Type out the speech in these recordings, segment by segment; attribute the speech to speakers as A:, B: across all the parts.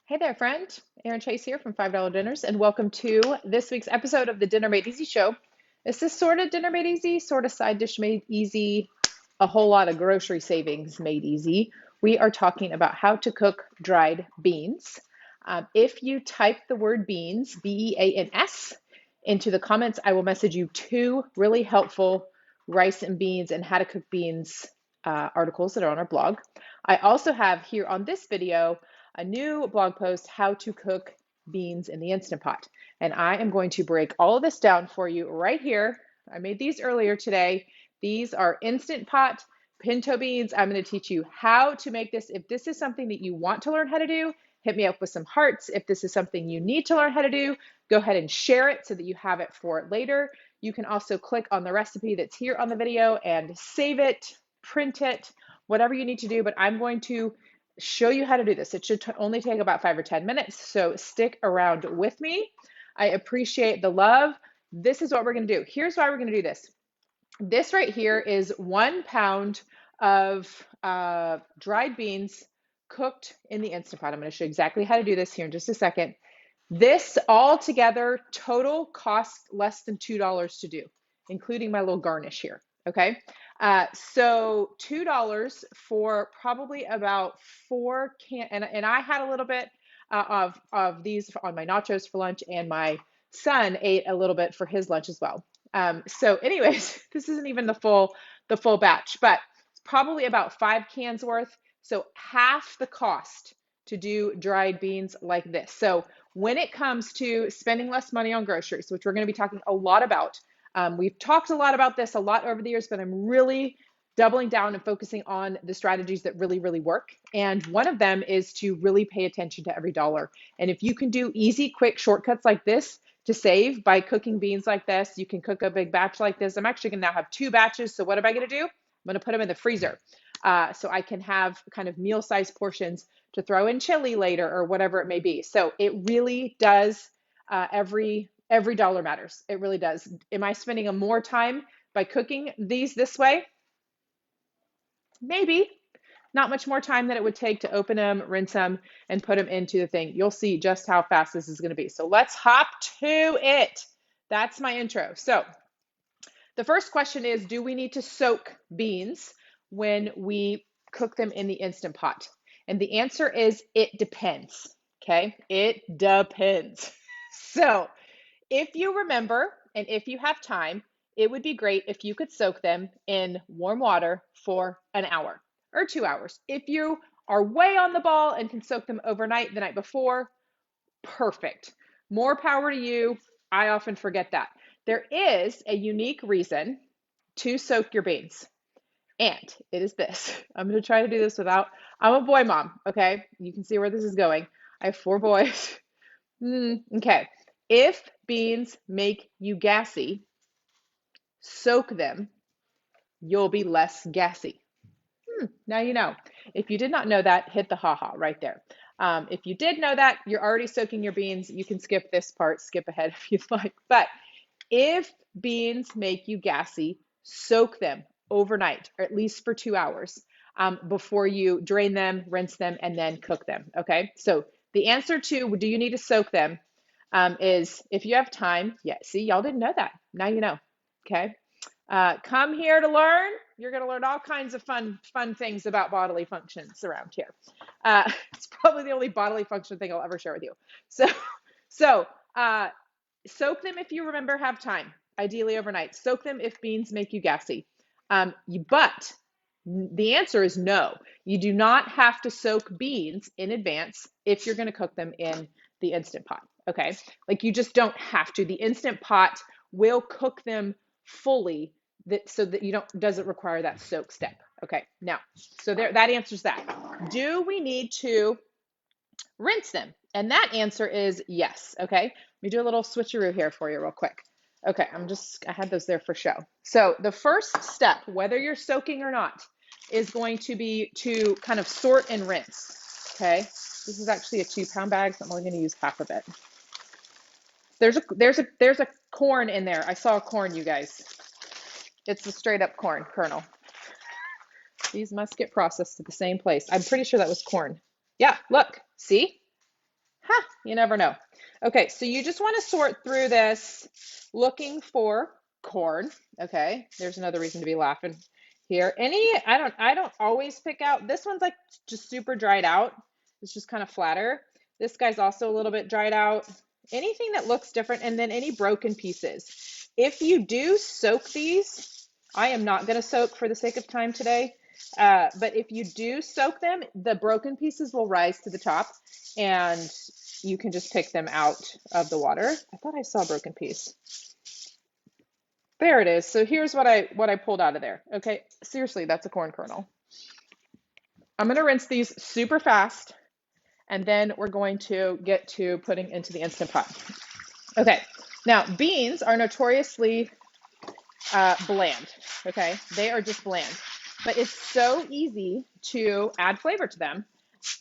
A: Hey there, friend. Erin Chase here from $5 Dinners, and welcome to this week's episode of the Dinner Made Easy show. This is sort of dinner made easy, sort of side dish made easy, a whole lot of grocery savings made easy. We are talking about how to cook dried beans. If you type the word beans, BEANS, into the comments, I will message you two really helpful rice and beans and how to cook beans articles that are on our blog. I also have here on this video a new blog post, how to cook beans in the Instant Pot. And I am going to break all of this down for you right here. I made these earlier today. These are Instant Pot pinto beans. I'm going to teach you how to make this. If this is something that you want to learn how to do, hit me up with some hearts. If this is something you need to learn how to do, go ahead and share it so that you have it for later. You can also click on the recipe that's here on the video and save it, print it, whatever you need to do. But I'm going to show you how to do this. It should only take about 5 or 10 minutes, so stick around with me. I appreciate the love. This is what we're going to do. Here's why we're going to do this. This right here is 1 pound of dried beans cooked in the Instant Pot. I'm going to show you exactly how to do this here in just a second. This all together total costs less than $2 to do, including my little garnish here. Okay, so $2 for probably about 4 and I had a little bit of these on my nachos for lunch, and my son ate a little bit for his lunch as well. So, anyways, this isn't even the full batch, but it's probably about 5 cans worth. So half the cost to do dried beans like this. So when it comes to spending less money on groceries, which we're going to be talking a lot about, we've talked a lot about this a lot over the years, but I'm really doubling down and focusing on the strategies that really, really work. And one of them is to really pay attention to every dollar. And if you can do easy, quick shortcuts like this to save by cooking beans like this, you can cook a big batch like this. I'm actually going to now have 2 batches. So what am I going to do? I'm going to put them in the freezer. So I can have kind of meal-sized portions to throw in chili later or whatever it may be. So it really does, every dollar matters. It really does. Am I spending more time by cooking these this way? Maybe. Not much more time than it would take to open them, rinse them, and put them into the thing. You'll see just how fast this is going to be. So let's hop to it. That's my intro. So the first question is, do we need to soak beans when we cook them in the Instant Pot? And the answer is it depends. Okay, it depends. So if you remember and if you have time, it would be great if you could soak them in warm water for an hour or 2 hours. If you are way on the ball and can soak them overnight the night before, perfect. More power to you. I often forget that. There is a unique reason to soak your beans, and it is this. I'm going to try to do this without, I'm a boy mom, okay? You can see where this is going. I have 4 boys. Okay. If beans make you gassy, soak them. You'll be less gassy. Now you know. If you did not know that, hit the haha right there. If you did know that, you're already soaking your beans. You can skip this part, skip ahead if you'd like. But if beans make you gassy, soak them overnight, or at least for 2 hours, before you drain them, rinse them, and then cook them. Okay. So the answer to do you need to soak them is if you have time. Yeah. See, y'all didn't know that. Now you know. Okay. Come here to learn. You're going to learn all kinds of fun things about bodily functions around here. It's probably the only bodily function thing I'll ever share with you. So soak them if you remember, have time, ideally overnight. Soak them if beans make you gassy. But the answer is no. You do not have to soak beans in advance if you're going to cook them in the Instant Pot. Okay, like you just don't have to. The Instant Pot will cook them fully so that you doesn't require that soak step. Okay, now, so there, that answers that. Do we need to rinse them? And that answer is yes. Okay, let me do a little switcheroo here for you real quick. Okay, I had those there for show. So the first step, whether you're soaking or not, is going to be to kind of sort and rinse. Okay, this is actually a 2-pound bag, so I'm only going to use half of it. There's a corn in there. I saw a corn, you guys. It's a straight up corn kernel. These must get processed at the same place. I'm pretty sure that was corn. Yeah, look, see? Ha, you never know. Okay, so you just want to sort through this looking for corn. Okay, there's another reason to be laughing here. I don't always pick out. This one's like just super dried out. It's just kind of flatter. This guy's also a little bit dried out. Anything that looks different, and then any broken pieces. If you do soak these, I am not going to soak for the sake of time today. But if you do soak them, the broken pieces will rise to the top, and you can just pick them out of the water. I thought I saw a broken piece. There it is. So here's what I pulled out of there. Okay, seriously, that's a corn kernel. I'm going to rinse these super fast, and then we're going to get to putting into the Instant Pot. Okay, now beans are notoriously bland. Okay, they are just bland, but it's so easy to add flavor to them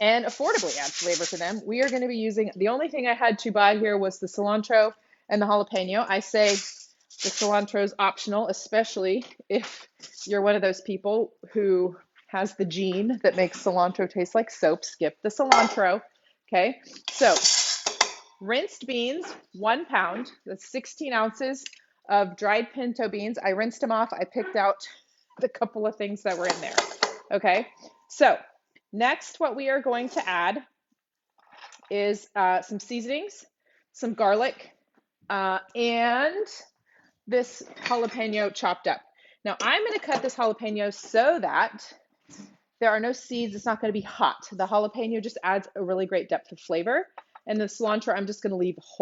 A: and affordably add flavor to them. We are going to be using, the only thing I had to buy here was the cilantro and the jalapeno. I say the cilantro is optional, especially if you're one of those people who has the gene that makes cilantro taste like soap. Skip the cilantro. Okay, so rinsed beans, 1 pound. That's 16 ounces of dried pinto beans. I rinsed them off. I picked out the couple of things that were in there. Okay, so next, what we are going to add is some seasonings, some garlic, and this jalapeno chopped up. Now, I'm going to cut this jalapeno so that there are no seeds. It's not going to be hot. The jalapeno just adds a really great depth of flavor. And the cilantro, I'm just going to leave whole.